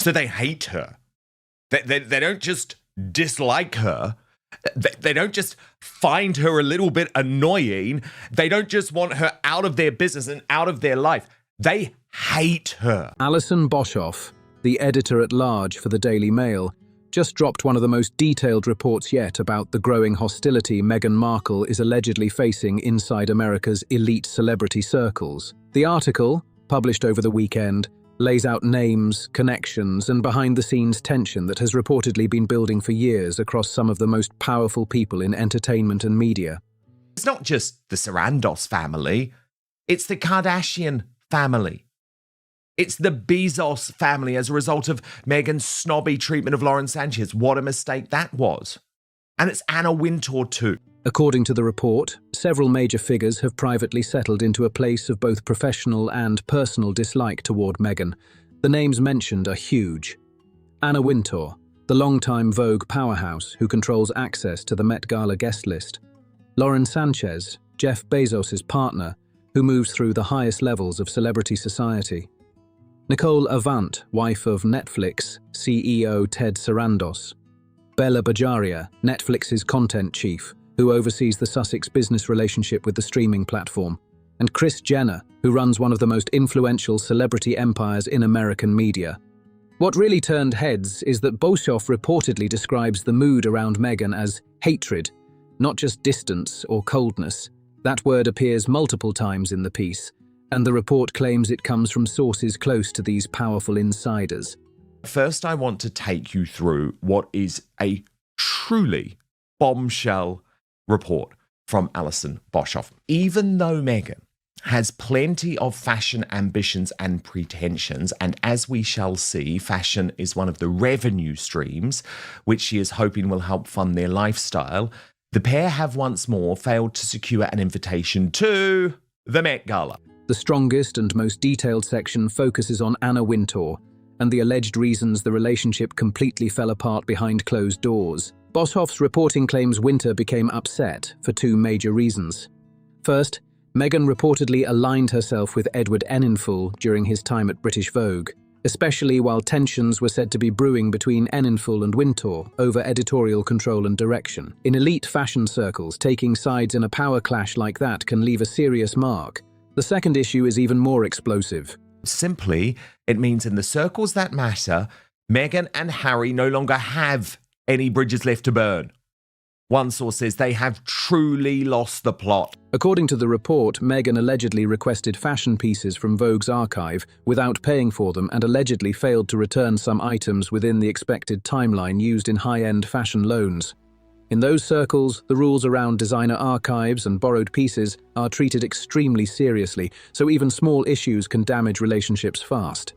So they hate her. They don't just dislike her. They don't just find her a little bit annoying. They don't just want her out of their business and out of their life. They hate her. Alison Boshoff, the editor-at-large for the Daily Mail, just dropped one of the most detailed reports yet about the growing hostility Meghan Markle is allegedly facing inside America's elite celebrity circles. The article, published over the weekend, lays out names, connections, and behind-the-scenes tension that has reportedly been building for years across some of the most powerful people in entertainment and media. It's not just the Sarandos family, it's the Kardashian family. It's the Bezos family as a result of Meghan's snobby treatment of Lauren Sanchez. What a mistake that was. And it's Anna Wintour too. According to the report, several major figures have privately settled into a place of both professional and personal dislike toward Meghan. The names mentioned are huge. Anna Wintour, the longtime Vogue powerhouse who controls access to the Met Gala guest list. Lauren Sanchez, Jeff Bezos' partner, who moves through the highest levels of celebrity society. Nicole Avant, wife of Netflix CEO Ted Sarandos. Bella Bajaria, Netflix's content chief, who oversees the Sussex business relationship with the streaming platform, and Kris Jenner, who runs one of the most influential celebrity empires in American media. What really turned heads is that Boshoff reportedly describes the mood around Meghan as hatred, not just distance or coldness. That word appears multiple times in the piece, and the report claims it comes from sources close to these powerful insiders. First, I want to take you through what is a truly bombshell report from Alison Boshoff. Even though Meghan has plenty of fashion ambitions and pretensions, and as we shall see, fashion is one of the revenue streams which she is hoping will help fund their lifestyle, the pair have once more failed to secure an invitation to the Met Gala. The strongest and most detailed section focuses on Anna Wintour and the alleged reasons the relationship completely fell apart behind closed doors. Boshoff's reporting claims Wintour became upset for two major reasons. First, Meghan reportedly aligned herself with Edward Enninful during his time at British Vogue, especially while tensions were said to be brewing between Enninful and Wintour over editorial control and direction. In elite fashion circles, taking sides in a power clash like that can leave a serious mark. The second issue is even more explosive. Simply, it means in the circles that matter, Meghan and Harry no longer have any bridges left to burn. One source says they have truly lost the plot. According to the report, Meghan allegedly requested fashion pieces from Vogue's archive without paying for them and allegedly failed to return some items within the expected timeline used in high-end fashion loans. In those circles, the rules around designer archives and borrowed pieces are treated extremely seriously, so even small issues can damage relationships fast.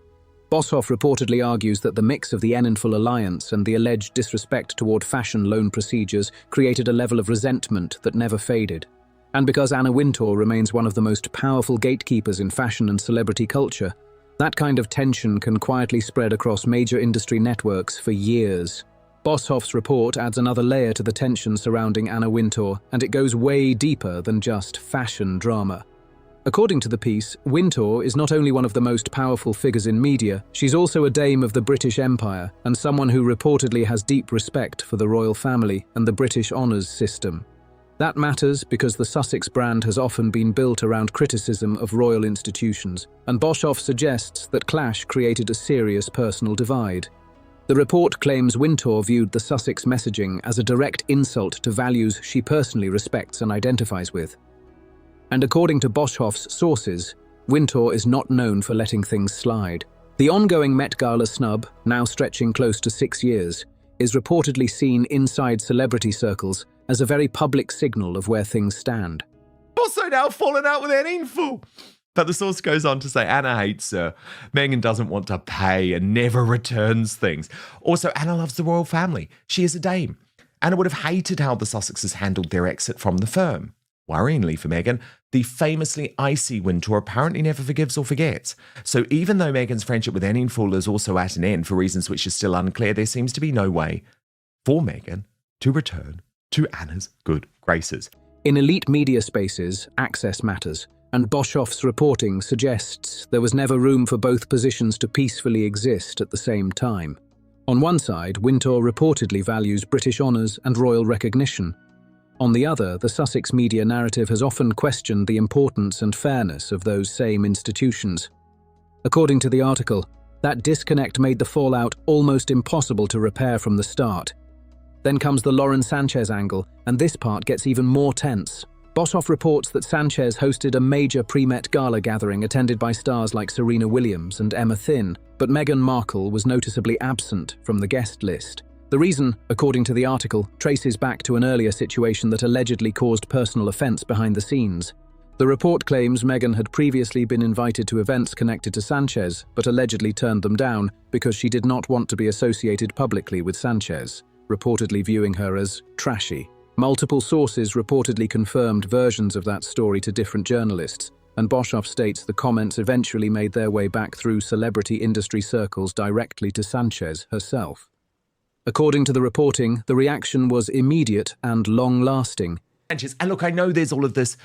Boshoff reportedly argues that the mix of the Enninful alliance and the alleged disrespect toward fashion loan procedures created a level of resentment that never faded. And because Anna Wintour remains one of the most powerful gatekeepers in fashion and celebrity culture, that kind of tension can quietly spread across major industry networks for years. Boshoff's report adds another layer to the tension surrounding Anna Wintour, and it goes way deeper than just fashion drama. According to the piece, Wintour is not only one of the most powerful figures in media, she's also a dame of the British Empire and someone who reportedly has deep respect for the royal family and the British honours system. That matters because the Sussex brand has often been built around criticism of royal institutions, and Boshoff suggests that clash created a serious personal divide. The report claims Wintour viewed the Sussex messaging as a direct insult to values she personally respects and identifies with. And according to Boshoff's sources, Wintour is not known for letting things slide. The ongoing Met Gala snub, now stretching close to 6 years, is reportedly seen inside celebrity circles as a very public signal of where things stand. Also now fallen out with Enninful. But the source goes on to say Anna hates her. Meghan doesn't want to pay and never returns things. Also, Anna loves the royal family. She is a dame. Anna would have hated how the Sussexes handled their exit from the firm. Worryingly for Meghan, the famously icy Wintour apparently never forgives or forgets. So even though Meghan's friendship with Enninful is also at an end for reasons which are still unclear, there seems to be no way for Meghan to return to Anna's good graces. In elite media spaces, access matters, And Boshoff's reporting suggests there was never room for both positions to peacefully exist at the same time. On one side, Wintour reportedly values British honours and royal recognition. On the other, the Sussex media narrative has often questioned the importance and fairness of those same institutions. According to the article, that disconnect made the fallout almost impossible to repair from the start. Then comes the Lauren Sanchez angle, and this part gets even more tense. Boshoff reports that Sanchez hosted a major pre-Met Gala gathering attended by stars like Serena Williams and Emma Thin, but Meghan Markle was noticeably absent from the guest list. The reason, according to the article, traces back to an earlier situation that allegedly caused personal offence behind the scenes. The report claims Meghan had previously been invited to events connected to Sanchez, but allegedly turned them down because she did not want to be associated publicly with Sanchez, reportedly viewing her as trashy. Multiple sources reportedly confirmed versions of that story to different journalists, and Boshoff states the comments eventually made their way back through celebrity industry circles directly to Sanchez herself. According to the reporting, the reaction was immediate and long-lasting. And look, I know there's all of this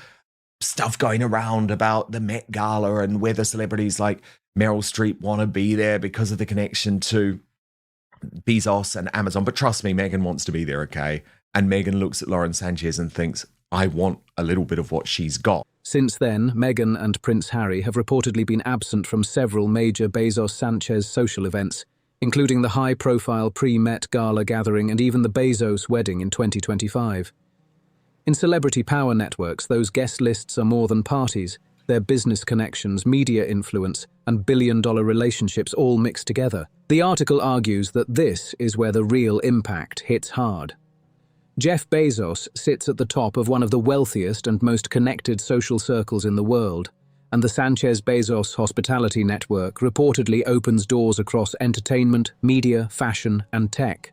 stuff going around about the Met Gala and whether celebrities like Meryl Streep want to be there because of the connection to Bezos and Amazon. But trust me, Meghan wants to be there, okay? And Meghan looks at Lauren Sanchez and thinks, I want a little bit of what she's got. Since then, Meghan and Prince Harry have reportedly been absent from several major Bezos-Sanchez social events, including the high-profile pre-Met Gala gathering and even the Bezos wedding in 2025. In celebrity power networks, those guest lists are more than parties. They're business connections, media influence, and billion-dollar relationships all mixed together. The article argues that this is where the real impact hits hard. Jeff Bezos sits at the top of one of the wealthiest and most connected social circles in the world, and the Sanchez-Bezos Hospitality Network reportedly opens doors across entertainment, media, fashion, and tech.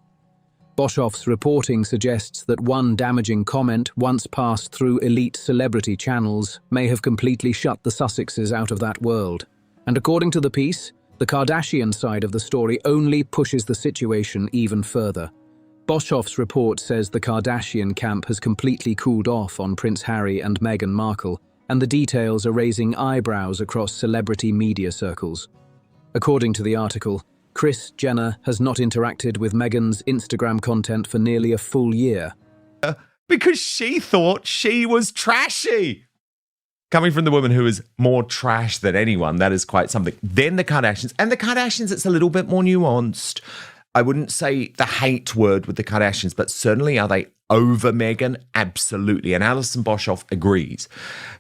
Boshoff's reporting suggests that one damaging comment once passed through elite celebrity channels may have completely shut the Sussexes out of that world. And according to the piece, the Kardashian side of the story only pushes the situation even further. Boshoff's report says the Kardashian camp has completely cooled off on Prince Harry and Meghan Markle, and the details are raising eyebrows across celebrity media circles. According to the article, Kris Jenner has not interacted with Meghan's Instagram content for nearly a full year. Because she thought she was trashy. Coming from the woman who is more trash than anyone, that is quite something. Then the Kardashians. And the Kardashians, it's a little bit more nuanced. I wouldn't say the hate word with the Kardashians, but certainly are they over Meghan? Absolutely. And Alison Boshoff agrees,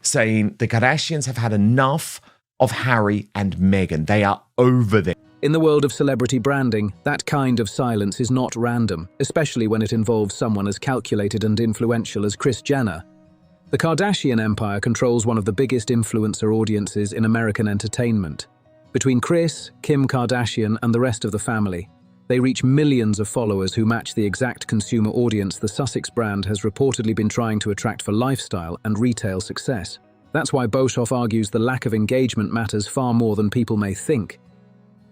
saying the Kardashians have had enough of Harry and Meghan. They are over them. In the world of celebrity branding, that kind of silence is not random, especially when it involves someone as calculated and influential as Kris Jenner. The Kardashian empire controls one of the biggest influencer audiences in American entertainment. Between Kris, Kim Kardashian, and the rest of the family, they reach millions of followers who match the exact consumer audience the Sussex brand has reportedly been trying to attract for lifestyle and retail success. That's why Boshoff argues the lack of engagement matters far more than people may think.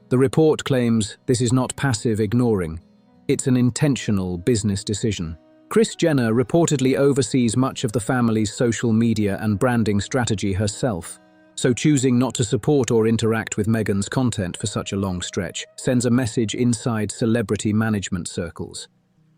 The report claims this is not passive ignoring. It's an intentional business decision. Kris Jenner reportedly oversees much of the family's social media and branding strategy herself, so choosing not to support or interact with Meghan's content for such a long stretch sends a message inside celebrity management circles.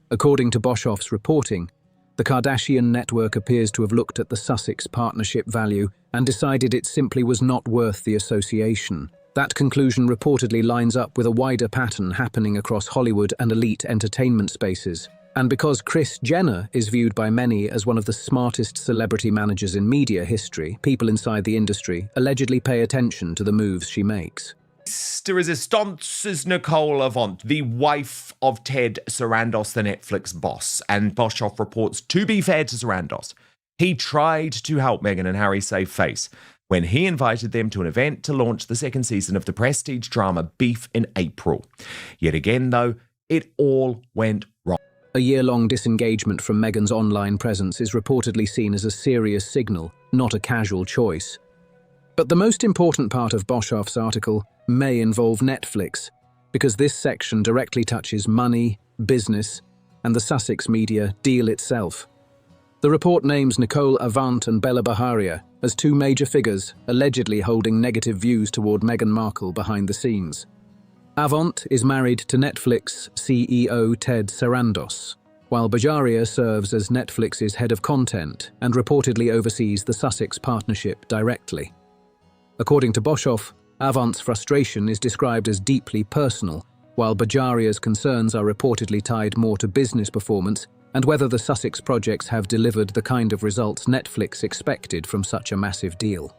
According to Boshoff's reporting, the Kardashian network appears to have looked at the Sussex partnership value and decided it simply was not worth the association. That conclusion reportedly lines up with a wider pattern happening across Hollywood and elite entertainment spaces. And because Kris Jenner is viewed by many as one of the smartest celebrity managers in media history, people inside the industry allegedly pay attention to the moves she makes. De Resistance is Nicole Avant, the wife of Ted Sarandos, the Netflix boss. And Boshoff reports, to be fair to Sarandos, he tried to help Meghan and Harry save face when he invited them to an event to launch the second season of the prestige drama Beef in April. Yet again, though, it all went wrong. A year-long disengagement from Meghan's online presence is reportedly seen as a serious signal, not a casual choice. But the most important part of Boshoff's article may involve Netflix, because this section directly touches money, business, and the Sussex media deal itself. The report names Nicole Avant and Bella Baharia as two major figures allegedly holding negative views toward Meghan Markle behind the scenes. Avant is married to Netflix CEO Ted Sarandos, while Baharia serves as Netflix's head of content and reportedly oversees the Sussex partnership directly. According to Boshoff, Avant's frustration is described as deeply personal, while Bajaria's concerns are reportedly tied more to business performance and whether the Sussex projects have delivered the kind of results Netflix expected from such a massive deal.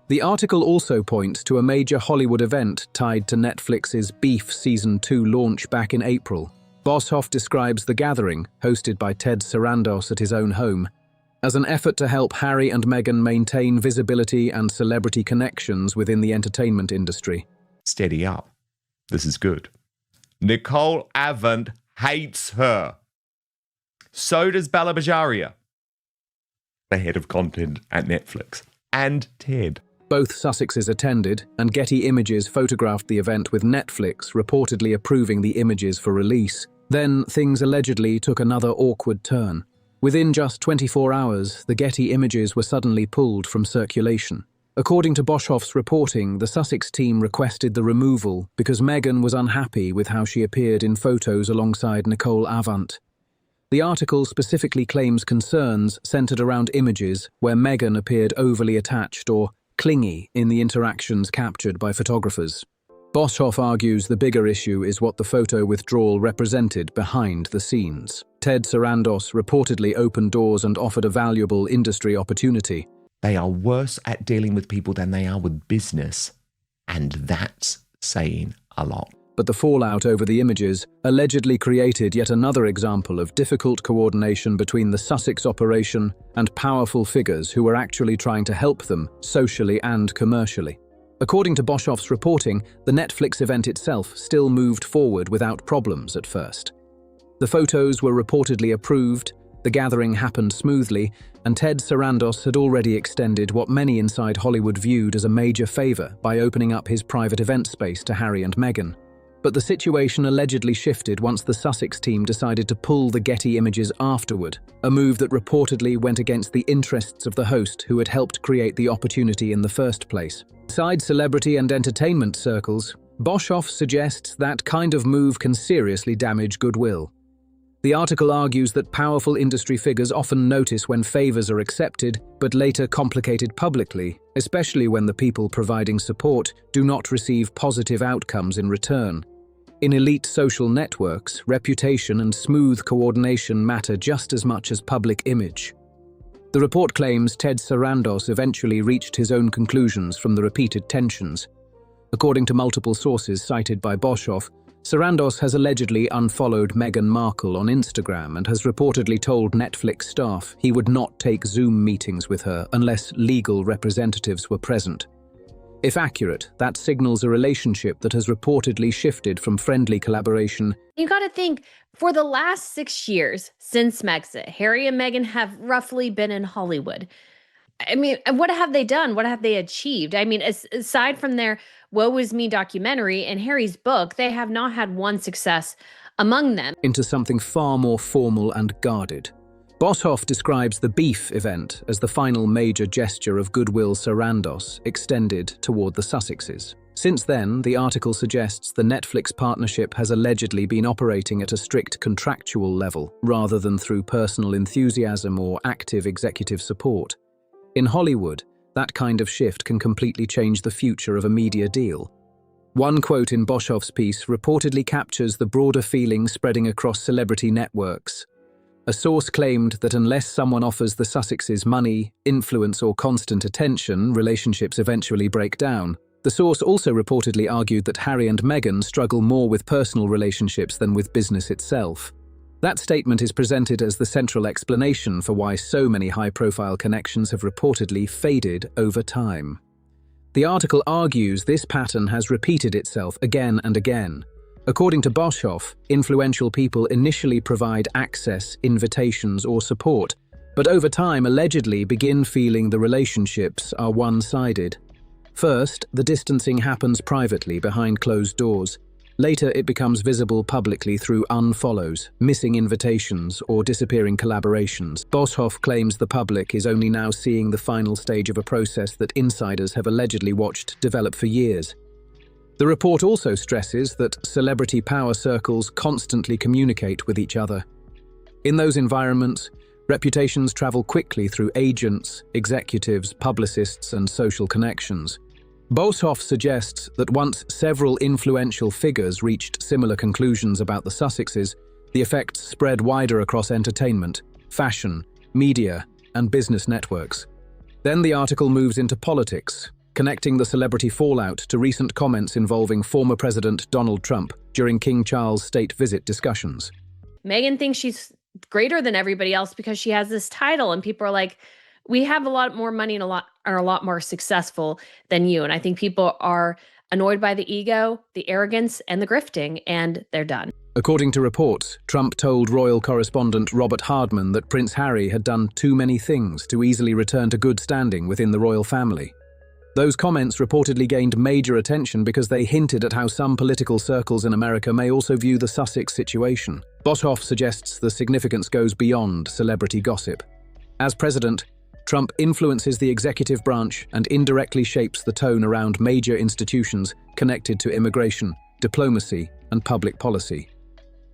The article also points to a major Hollywood event tied to Netflix's Beef Season 2 launch back in April. Boshoff describes the gathering, hosted by Ted Sarandos at his own home, as an effort to help Harry and Meghan maintain visibility and celebrity connections within the entertainment industry. Steady up. This is good. Nicole Avant hates her. So does Bella Baharia, the head of content at Netflix, and Ted. Both Sussexes attended, and Getty Images photographed the event with Netflix reportedly approving the images for release. Then things allegedly took another awkward turn. Within just 24 hours, the Getty Images were suddenly pulled from circulation. According to Boshoff's reporting, the Sussex team requested the removal because Meghan was unhappy with how she appeared in photos alongside Nicole Avant. The article specifically claims concerns centered around images where Meghan appeared overly attached or clingy in the interactions captured by photographers. Boshoff argues the bigger issue is what the photo withdrawal represented behind the scenes. Ted Sarandos reportedly opened doors and offered a valuable industry opportunity. They are worse at dealing with people than they are with business, and that's saying a lot. But the fallout over the images allegedly created yet another example of difficult coordination between the Sussex operation and powerful figures who were actually trying to help them socially and commercially. According to Boshoff's reporting, the Netflix event itself still moved forward without problems at first. The photos were reportedly approved, the gathering happened smoothly, and Ted Sarandos had already extended what many inside Hollywood viewed as a major favor by opening up his private event space to Harry and Meghan. But the situation allegedly shifted once the Sussex team decided to pull the Getty Images afterward, a move that reportedly went against the interests of the host who had helped create the opportunity in the first place. Inside celebrity and entertainment circles, Boshoff suggests that kind of move can seriously damage goodwill. The article argues that powerful industry figures often notice when favors are accepted, but later complicated publicly, especially when the people providing support do not receive positive outcomes in return. In elite social networks, reputation and smooth coordination matter just as much as public image. The report claims Ted Sarandos eventually reached his own conclusions from the repeated tensions. According to multiple sources cited by Boshoff, Sarandos has allegedly unfollowed Meghan Markle on Instagram and has reportedly told Netflix staff he would not take Zoom meetings with her unless legal representatives were present. If accurate, that signals a relationship that has reportedly shifted from friendly collaboration. You got to think, for the last 6 years since Megxit, Harry and Meghan have roughly been in Hollywood. I mean, what have they done? What have they achieved? I mean, aside from their Woe Is Me documentary and Harry's book, they have not had one success among them. Into something far more formal and guarded. Boshoff describes the Beef event as the final major gesture of goodwill Sarandos extended toward the Sussexes. Since then, the article suggests the Netflix partnership has allegedly been operating at a strict contractual level, rather than through personal enthusiasm or active executive support. In Hollywood, that kind of shift can completely change the future of a media deal. One quote in Boshoff's piece reportedly captures the broader feeling spreading across celebrity networks. A source claimed that unless someone offers the Sussexes money, influence, or constant attention, relationships eventually break down. The source also reportedly argued that Harry and Meghan struggle more with personal relationships than with business itself. That statement is presented as the central explanation for why so many high-profile connections have reportedly faded over time. The article argues this pattern has repeated itself again and again. According to Boshoff, influential people initially provide access, invitations, or support, but over time allegedly begin feeling the relationships are one-sided. First, the distancing happens privately behind closed doors. Later, it becomes visible publicly through unfollows, missing invitations, or disappearing collaborations. Boshoff claims the public is only now seeing the final stage of a process that insiders have allegedly watched develop for years. The report also stresses that celebrity power circles constantly communicate with each other. In those environments, reputations travel quickly through agents, executives, publicists, and social connections. Boshoff suggests that once several influential figures reached similar conclusions about the Sussexes, the effects spread wider across entertainment, fashion, media, and business networks. Then the article moves into politics, connecting the celebrity fallout to recent comments involving former President Donald Trump during King Charles' state visit discussions. Meghan thinks she's greater than everybody else because she has this title, and people are like, we have a lot more money and are a lot more successful than you. And I think people are annoyed by the ego, the arrogance, and the grifting, and they're done. According to reports, Trump told royal correspondent Robert Hardman that Prince Harry had done too many things to easily return to good standing within the royal family. Those comments reportedly gained major attention because they hinted at how some political circles in America may also view the Sussex situation. Boshoff suggests the significance goes beyond celebrity gossip. As president, Trump influences the executive branch and indirectly shapes the tone around major institutions connected to immigration, diplomacy, and public policy.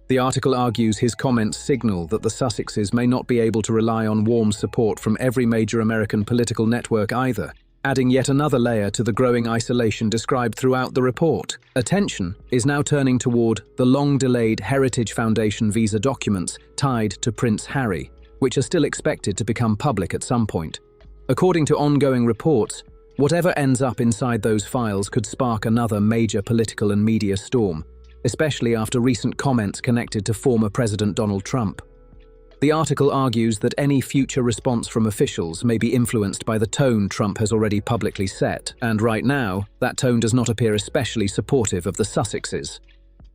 The article argues his comments signal that the Sussexes may not be able to rely on warm support from every major American political network either, adding yet another layer to the growing isolation described throughout the report. Attention is now turning toward the long-delayed Heritage Foundation visa documents tied to Prince Harry, which are still expected to become public at some point. According to ongoing reports, whatever ends up inside those files could spark another major political and media storm, especially after recent comments connected to former President Donald Trump. The article argues that any future response from officials may be influenced by the tone Trump has already publicly set, and right now, that tone does not appear especially supportive of the Sussexes.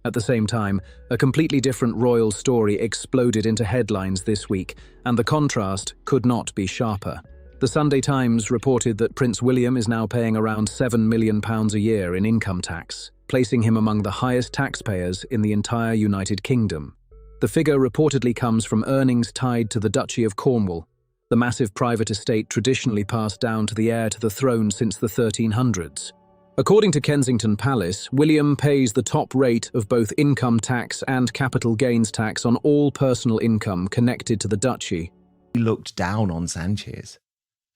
At the same time, a completely different royal story exploded into headlines this week, and the contrast could not be sharper. The Sunday Times reported that Prince William is now paying around £7 million a year in income tax, placing him among the highest taxpayers in the entire United Kingdom. The figure reportedly comes from earnings tied to the Duchy of Cornwall, the massive private estate traditionally passed down to the heir to the throne since the 1300s. According to Kensington Palace, William pays the top rate of both income tax and capital gains tax on all personal income connected to the duchy. He looked down on Sanchez.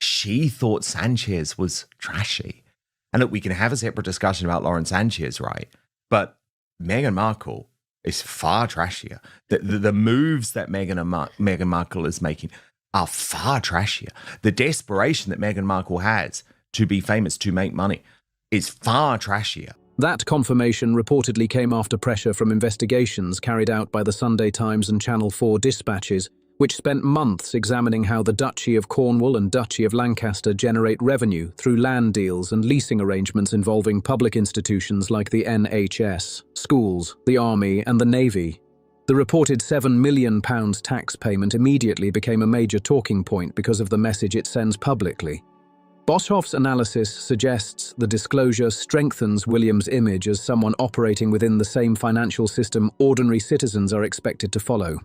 She thought Sanchez was trashy. And look, we can have a separate discussion about Lauren Sanchez, right? But Meghan Markle is far trashier. The moves that Meghan Markle is making are far trashier. The desperation that Meghan Markle has to be famous, to make money, is far trashier. That confirmation reportedly came after pressure from investigations carried out by the Sunday Times and Channel 4 dispatches, which spent months examining how the Duchy of Cornwall and Duchy of Lancaster generate revenue through land deals and leasing arrangements involving public institutions like the NHS, schools, the Army, and the Navy. The reported £7 million tax payment immediately became a major talking point because of the message it sends publicly. Boshoff's analysis suggests the disclosure strengthens William's image as someone operating within the same financial system ordinary citizens are expected to follow.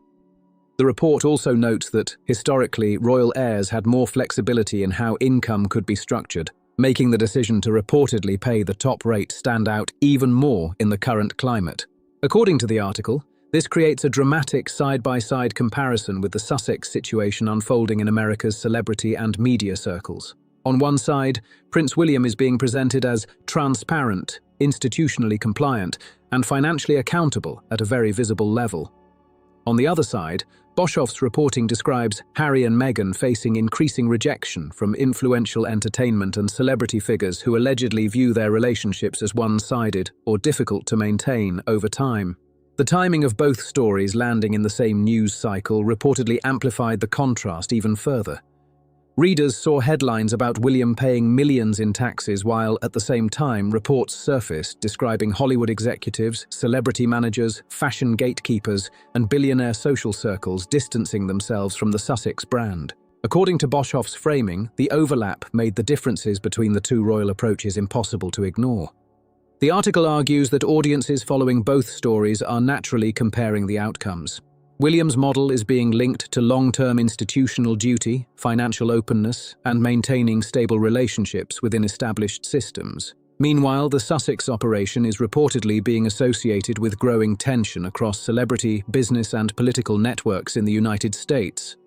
The report also notes that, historically, royal heirs had more flexibility in how income could be structured, making the decision to reportedly pay the top rate stand out even more in the current climate. According to the article, this creates a dramatic side-by-side comparison with the Sussex situation unfolding in America's celebrity and media circles. On one side, Prince William is being presented as transparent, institutionally compliant, and financially accountable at a very visible level. On the other side, Boshoff's reporting describes Harry and Meghan facing increasing rejection from influential entertainment and celebrity figures who allegedly view their relationships as one-sided or difficult to maintain over time. The timing of both stories landing in the same news cycle reportedly amplified the contrast even further. Readers saw headlines about William paying millions in taxes while, at the same time, reports surfaced describing Hollywood executives, celebrity managers, fashion gatekeepers, and billionaire social circles distancing themselves from the Sussex brand. According to Boshoff's framing, the overlap made the differences between the two royal approaches impossible to ignore. The article argues that audiences following both stories are naturally comparing the outcomes. William's model is being linked to long-term institutional duty, financial openness, and maintaining stable relationships within established systems. Meanwhile, the Sussex operation is reportedly being associated with growing tension across celebrity, business, and political networks in the United States.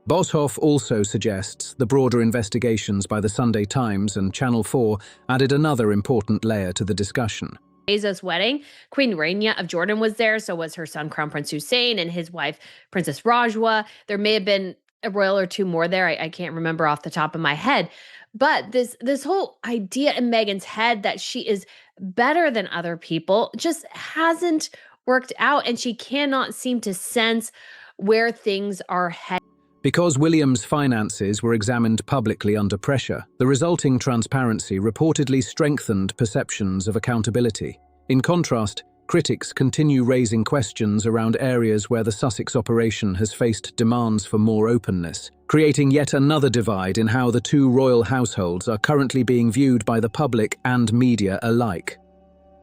Boshoff also suggests the broader investigations by the Sunday Times and Channel 4 added another important layer to the discussion. Bezos' wedding, Queen Rania of Jordan was there, so was her son Crown Prince Hussein and his wife Princess Rajwa. There may have been a royal or two more there. I can't remember off the top of my head. But this whole idea in Meghan's head that she is better than other people just hasn't worked out, and she cannot seem to sense where things are headed. Because William's finances were examined publicly under pressure, the resulting transparency reportedly strengthened perceptions of accountability. In contrast, critics continue raising questions around areas where the Sussex operation has faced demands for more openness, creating yet another divide in how the two royal households are currently being viewed by the public and media alike.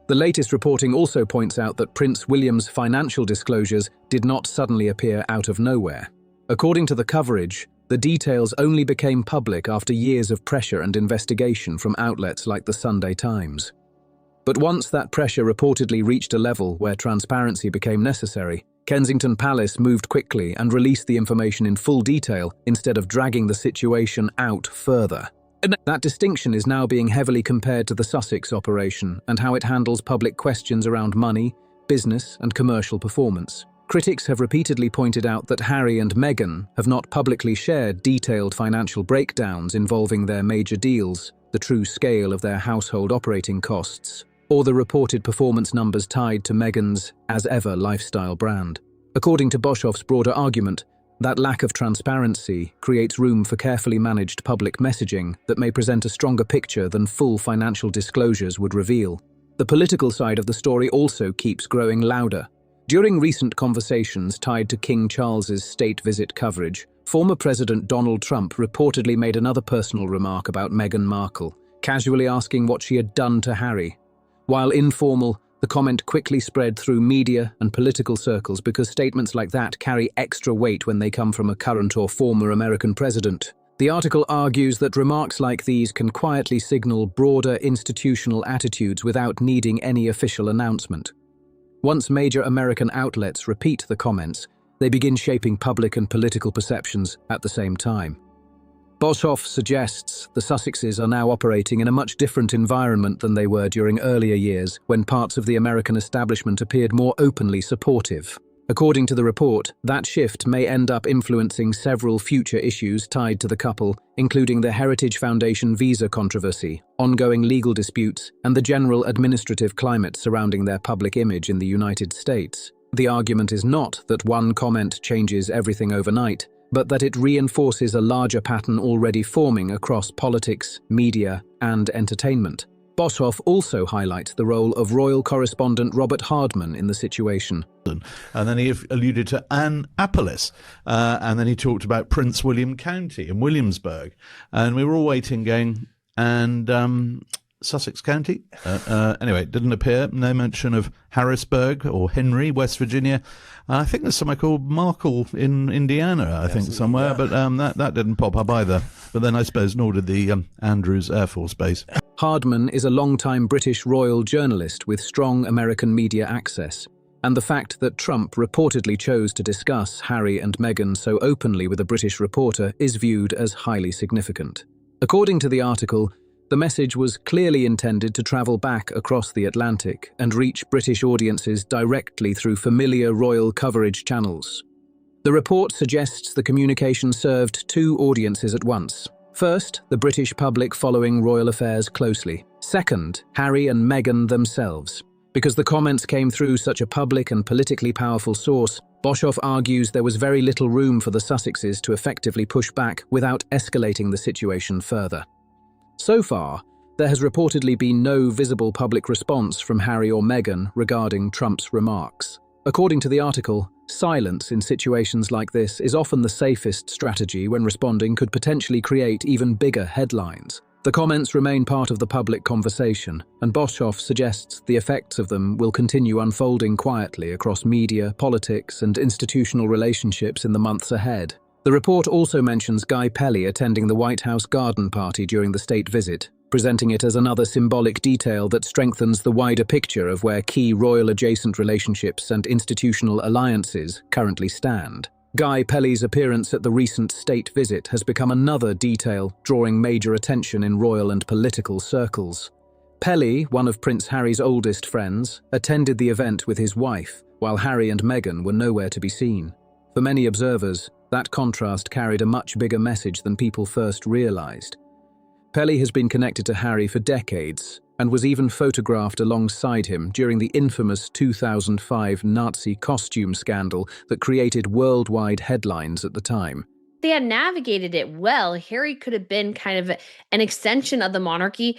The latest reporting also points out that Prince William's financial disclosures did not suddenly appear out of nowhere. According to the coverage, the details only became public after years of pressure and investigation from outlets like the Sunday Times. But once that pressure reportedly reached a level where transparency became necessary, Kensington Palace moved quickly and released the information in full detail instead of dragging the situation out further. That distinction is now being heavily compared to the Sussex operation and how it handles public questions around money, business, and commercial performance. Critics have repeatedly pointed out that Harry and Meghan have not publicly shared detailed financial breakdowns involving their major deals, the true scale of their household operating costs, or the reported performance numbers tied to Meghan's as-ever lifestyle brand. According to Boshoff's broader argument, that lack of transparency creates room for carefully managed public messaging that may present a stronger picture than full financial disclosures would reveal. The political side of the story also keeps growing louder. During recent conversations tied to King Charles's state visit coverage, former President Donald Trump reportedly made another personal remark about Meghan Markle, casually asking what she had done to Harry. While informal, the comment quickly spread through media and political circles because statements like that carry extra weight when they come from a current or former American president. The article argues that remarks like these can quietly signal broader institutional attitudes without needing any official announcement. Once major American outlets repeat the comments, they begin shaping public and political perceptions at the same time. Boshoff suggests the Sussexes are now operating in a much different environment than they were during earlier years, when parts of the American establishment appeared more openly supportive. According to the report, that shift may end up influencing several future issues tied to the couple, including the Heritage Foundation visa controversy, ongoing legal disputes, and the general administrative climate surrounding their public image in the United States. The argument is not that one comment changes everything overnight, but that it reinforces a larger pattern already forming across politics, media, and entertainment. Boshoff also highlights the role of royal correspondent Robert Hardman in the situation. And then he alluded to Anne Apples, and then he talked about Prince William County in Williamsburg. And we were all waiting going, and Sussex County? Anyway, it didn't appear. No mention of Harrisburg or Henry, West Virginia. I think there's somewhere called Markle in Indiana, I think, somewhere, yeah. But that didn't pop up either. But then I suppose nor did the Andrews Air Force Base. Hardman is a long-time British royal journalist with strong American media access, and the fact that Trump reportedly chose to discuss Harry and Meghan so openly with a British reporter is viewed as highly significant. According to the article, the message was clearly intended to travel back across the Atlantic and reach British audiences directly through familiar royal coverage channels. The report suggests the communication served two audiences at once. First, the British public following royal affairs closely. Second, Harry and Meghan themselves. Because the comments came through such a public and politically powerful source, Boshoff argues there was very little room for the Sussexes to effectively push back without escalating the situation further. So far, there has reportedly been no visible public response from Harry or Meghan regarding Trump's remarks. According to the article, silence in situations like this is often the safest strategy when responding could potentially create even bigger headlines. The comments remain part of the public conversation, and Boshoff suggests the effects of them will continue unfolding quietly across media, politics, and institutional relationships in the months ahead. The report also mentions Guy Pelly attending the White House garden party during the state visit, presenting it as another symbolic detail that strengthens the wider picture of where key royal-adjacent relationships and institutional alliances currently stand. Guy Pelly's appearance at the recent state visit has become another detail drawing major attention in royal and political circles. Pelly, one of Prince Harry's oldest friends, attended the event with his wife, while Harry and Meghan were nowhere to be seen. For many observers, that contrast carried a much bigger message than people first realized. Pelly has been connected to Harry for decades and was even photographed alongside him during the infamous 2005 Nazi costume scandal that created worldwide headlines at the time. They had navigated it well. Harry could have been kind of an extension of the monarchy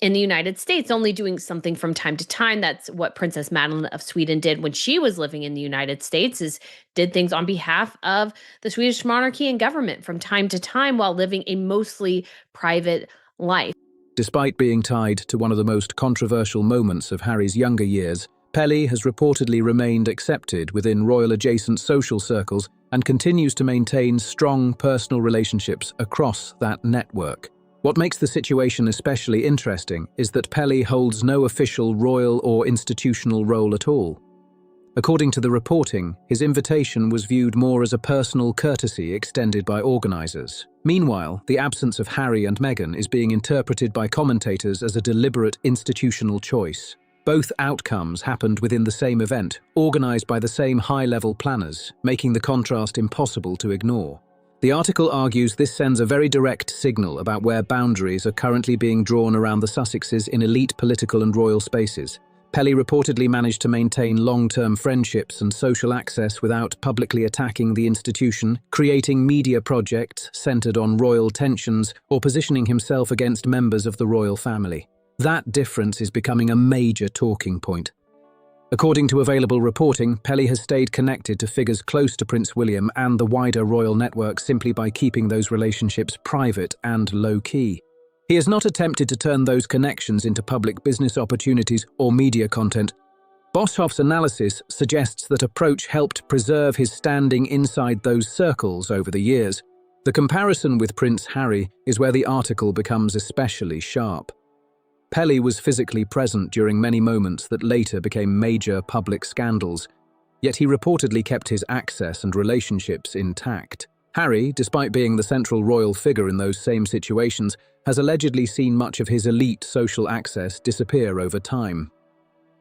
in the United States, only doing something from time to time. That's what Princess Madeleine of Sweden did when she was living in the United States, is did things on behalf of the Swedish monarchy and government from time to time while living a mostly private life. Despite being tied to one of the most controversial moments of Harry's younger years, Pelly has reportedly remained accepted within royal-adjacent social circles and continues to maintain strong personal relationships across that network. What makes the situation especially interesting is that Pelly holds no official royal or institutional role at all. According to the reporting, his invitation was viewed more as a personal courtesy extended by organisers. Meanwhile, the absence of Harry and Meghan is being interpreted by commentators as a deliberate institutional choice. Both outcomes happened within the same event, organised by the same high-level planners, making the contrast impossible to ignore. The article argues this sends a very direct signal about where boundaries are currently being drawn around the Sussexes in elite political and royal spaces. Pelly reportedly managed to maintain long-term friendships and social access without publicly attacking the institution, creating media projects centered on royal tensions, or positioning himself against members of the royal family. That difference is becoming a major talking point. According to available reporting, Pelly has stayed connected to figures close to Prince William and the wider royal network simply by keeping those relationships private and low-key. He has not attempted to turn those connections into public business opportunities or media content. Boshoff's analysis suggests that approach helped preserve his standing inside those circles over the years. The comparison with Prince Harry is where the article becomes especially sharp. Pelly was physically present during many moments that later became major public scandals, yet he reportedly kept his access and relationships intact. Harry, despite being the central royal figure in those same situations, has allegedly seen much of his elite social access disappear over time.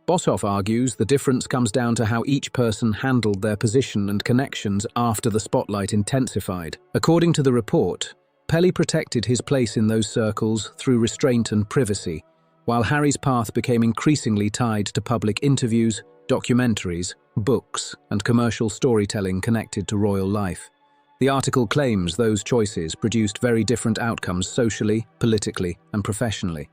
Boshoff argues the difference comes down to how each person handled their position and connections after the spotlight intensified. According to the report, Pelly protected his place in those circles through restraint and privacy, while Harry's path became increasingly tied to public interviews, documentaries, books, and commercial storytelling connected to royal life. The article claims those choices produced very different outcomes socially, politically, and professionally.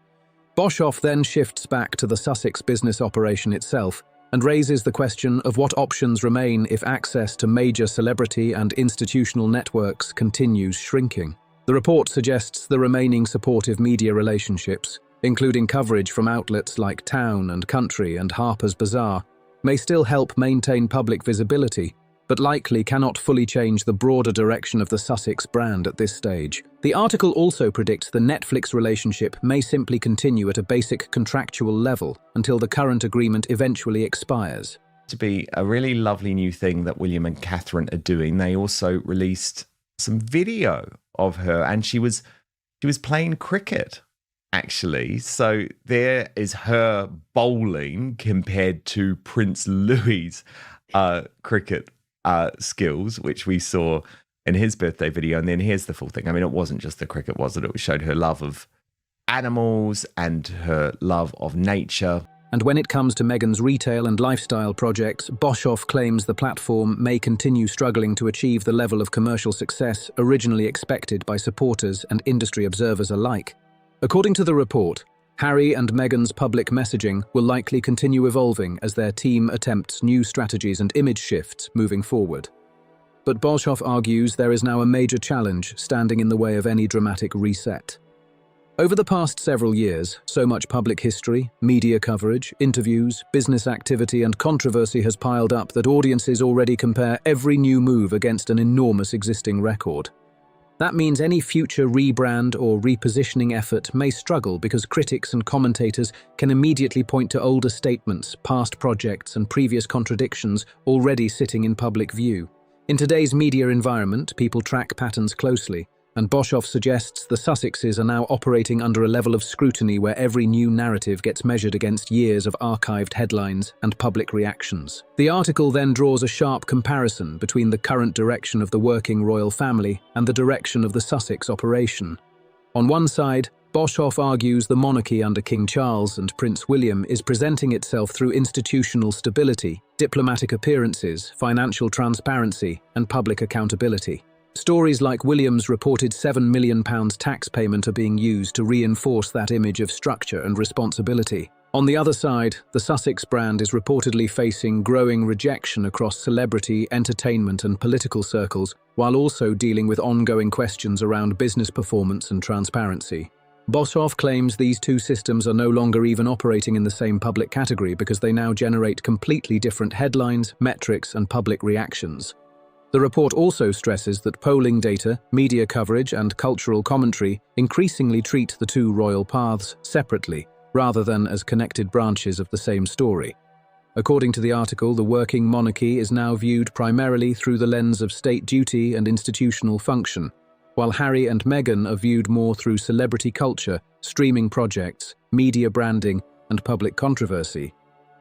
Boshoff then shifts back to the Sussex business operation itself and raises the question of what options remain if access to major celebrity and institutional networks continues shrinking. The report suggests the remaining supportive media relationships, including coverage from outlets like Town and Country and Harper's Bazaar, may still help maintain public visibility, but likely cannot fully change the broader direction of the Sussex brand at this stage. The article also predicts the Netflix relationship may simply continue at a basic contractual level until the current agreement eventually expires. To be a really lovely new thing that William and Catherine are doing, they also released some video of her, and she was playing cricket, actually. So there is her bowling compared to Prince Louis's cricket skills, which we saw in his birthday video. And then here's the full thing. I mean, it wasn't just the cricket, was it? It showed her love of animals and her love of nature. And when it comes to Meghan's retail and lifestyle projects, Boshoff claims the platform may continue struggling to achieve the level of commercial success originally expected by supporters and industry observers alike. According to the report, Harry and Meghan's public messaging will likely continue evolving as their team attempts new strategies and image shifts moving forward. But Boshoff argues there is now a major challenge standing in the way of any dramatic reset. Over the past several years, so much public history, media coverage, interviews, business activity and controversy has piled up that audiences already compare every new move against an enormous existing record. That means any future rebrand or repositioning effort may struggle because critics and commentators can immediately point to older statements, past projects, and previous contradictions already sitting in public view. In today's media environment, people track patterns closely, and Boshoff suggests the Sussexes are now operating under a level of scrutiny where every new narrative gets measured against years of archived headlines and public reactions. The article then draws a sharp comparison between the current direction of the working royal family and the direction of the Sussex operation. On one side, Boshoff argues the monarchy under King Charles and Prince William is presenting itself through institutional stability, diplomatic appearances, financial transparency, and public accountability. Stories like William's reported £7 million tax payment are being used to reinforce that image of structure and responsibility. On the other side, the Sussex brand is reportedly facing growing rejection across celebrity, entertainment and political circles, while also dealing with ongoing questions around business performance and transparency. Boshoff claims these two systems are no longer even operating in the same public category because they now generate completely different headlines, metrics and public reactions. The report also stresses that polling data, media coverage and cultural commentary increasingly treat the two royal paths separately, rather than as connected branches of the same story. According to the article, the working monarchy is now viewed primarily through the lens of state duty and institutional function, while Harry and Meghan are viewed more through celebrity culture, streaming projects, media branding and public controversy.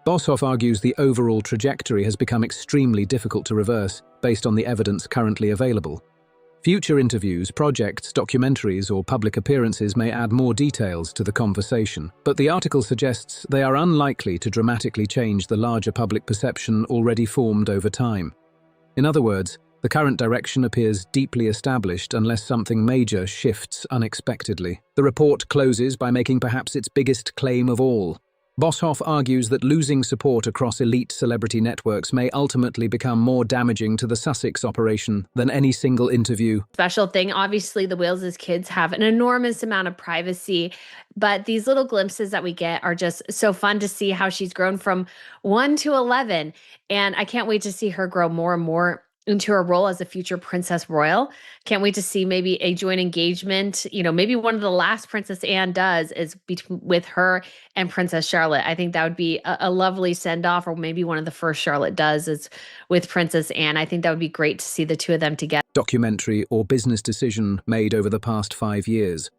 Boshoff argues the overall trajectory has become extremely difficult to reverse based on the evidence currently available. Future interviews, projects, documentaries, or public appearances may add more details to the conversation, but the article suggests they are unlikely to dramatically change the larger public perception already formed over time. In other words, the current direction appears deeply established unless something major shifts unexpectedly. The report closes by making perhaps its biggest claim of all. Boshoff argues that losing support across elite celebrity networks may ultimately become more damaging to the Sussex operation than any single interview. Special thing, obviously the Wales' kids have an enormous amount of privacy, but these little glimpses that we get are just so fun to see how she's grown from 1 to 11. And I can't wait to see her grow more and more into her role as a future Princess Royal. Can't wait to see maybe a joint engagement. Maybe one of the last Princess Anne does is with her and Princess Charlotte. I think that would be a lovely send-off, or maybe one of the first Charlotte does is with Princess Anne. I think that would be great to see the two of them together. Documentary or business decision made over the past 5 years.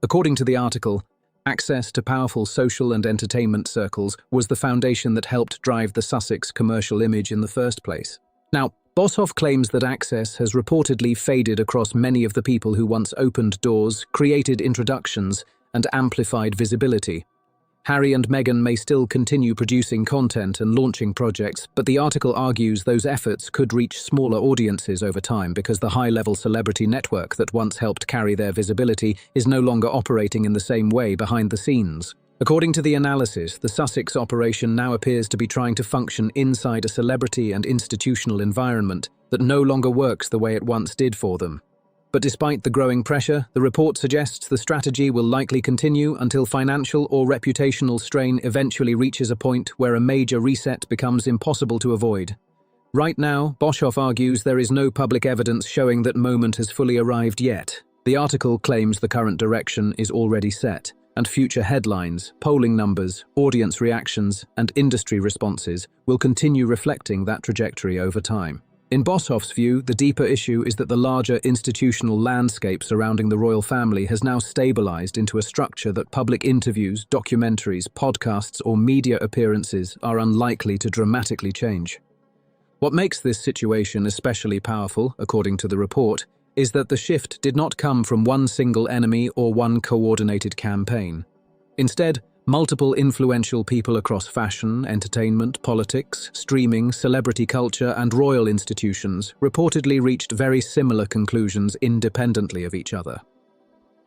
According to the article, access to powerful social and entertainment circles was the foundation that helped drive the Sussex commercial image in the first place. Now, Boshoff claims that access has reportedly faded across many of the people who once opened doors, created introductions, and amplified visibility. Harry and Meghan may still continue producing content and launching projects, but the article argues those efforts could reach smaller audiences over time because the high-level celebrity network that once helped carry their visibility is no longer operating in the same way behind the scenes. According to the analysis, the Sussex operation now appears to be trying to function inside a celebrity and institutional environment that no longer works the way it once did for them. But despite the growing pressure, the report suggests the strategy will likely continue until financial or reputational strain eventually reaches a point where a major reset becomes impossible to avoid. Right now, Boshoff argues there is no public evidence showing that moment has fully arrived yet. The article claims the current direction is already set, and future headlines, polling numbers, audience reactions, and industry responses will continue reflecting that trajectory over time. In Boshoff's view, the deeper issue is that the larger institutional landscape surrounding the royal family has now stabilized into a structure that public interviews, documentaries, podcasts, or media appearances are unlikely to dramatically change. What makes this situation especially powerful, according to the report, is that the shift did not come from one single enemy or one coordinated campaign. Instead, multiple influential people across fashion, entertainment, politics, streaming, celebrity culture, and royal institutions reportedly reached very similar conclusions independently of each other.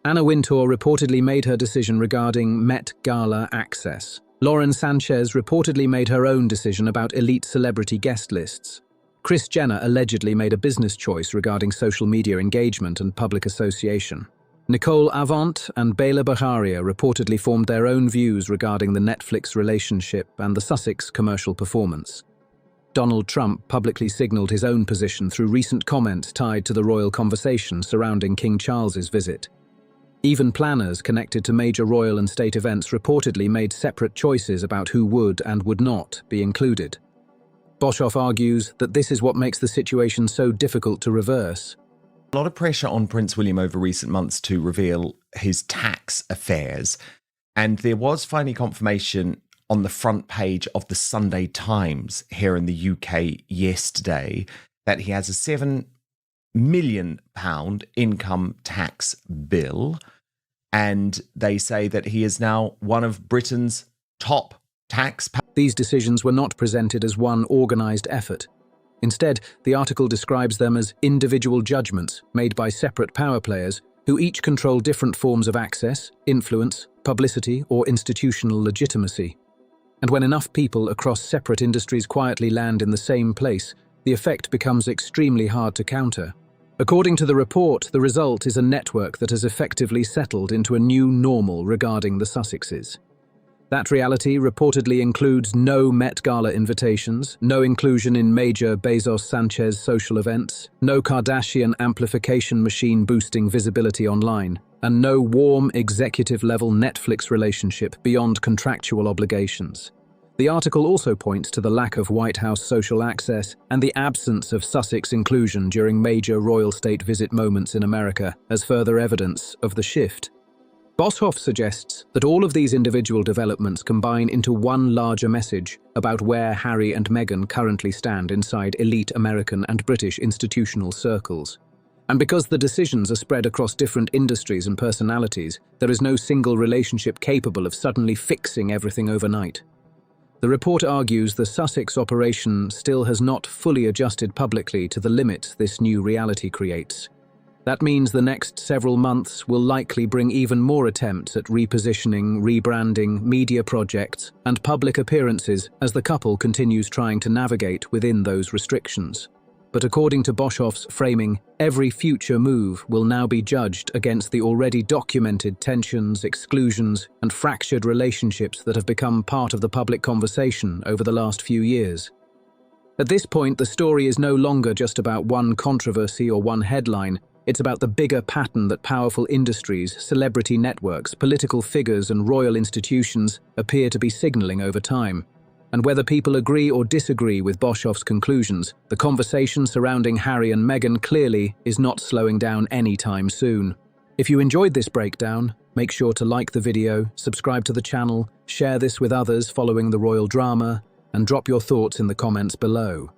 Anna Wintour reportedly made her decision regarding Met Gala access. Lauren Sanchez reportedly made her own decision about elite celebrity guest lists. Kris Jenner allegedly made a business choice regarding social media engagement and public association. Nicole Avant and Bela Baharia reportedly formed their own views regarding the Netflix relationship and the Sussex commercial performance. Donald Trump publicly signalled his own position through recent comments tied to the royal conversation surrounding King Charles's visit. Even planners connected to major royal and state events reportedly made separate choices about who would and would not be included. Boshoff argues that this is what makes the situation so difficult to reverse. A lot of pressure on Prince William over recent months to reveal his tax affairs. And there was finally confirmation on the front page of the Sunday Times here in the UK yesterday that he has a £7 million income tax bill. And they say that he is now one of Britain's top taxpayers. These decisions were not presented as one organised effort. Instead, the article describes them as individual judgments made by separate power players who each control different forms of access, influence, publicity, or institutional legitimacy. And when enough people across separate industries quietly land in the same place, the effect becomes extremely hard to counter. According to the report, the result is a network that has effectively settled into a new normal regarding the Sussexes. That reality reportedly includes no Met Gala invitations, no inclusion in major Bezos-Sanchez social events, no Kardashian amplification machine boosting visibility online, and no warm executive-level Netflix relationship beyond contractual obligations. The article also points to the lack of White House social access and the absence of Sussex inclusion during major royal state visit moments in America as further evidence of the shift. Boshoff suggests that all of these individual developments combine into one larger message about where Harry and Meghan currently stand inside elite American and British institutional circles. And because the decisions are spread across different industries and personalities, there is no single relationship capable of suddenly fixing everything overnight. The report argues the Sussex operation still has not fully adjusted publicly to the limits this new reality creates. That means the next several months will likely bring even more attempts at repositioning, rebranding, media projects, and public appearances as the couple continues trying to navigate within those restrictions. But according to Boshoff's framing, every future move will now be judged against the already documented tensions, exclusions, and fractured relationships that have become part of the public conversation over the last few years. At this point, the story is no longer just about one controversy or one headline. It's about the bigger pattern that powerful industries, celebrity networks, political figures, and royal institutions appear to be signaling over time. And whether people agree or disagree with Boshoff's conclusions, the conversation surrounding Harry and Meghan clearly is not slowing down anytime soon. If you enjoyed this breakdown, make sure to like the video, subscribe to the channel, share this with others following the royal drama, and drop your thoughts in the comments below.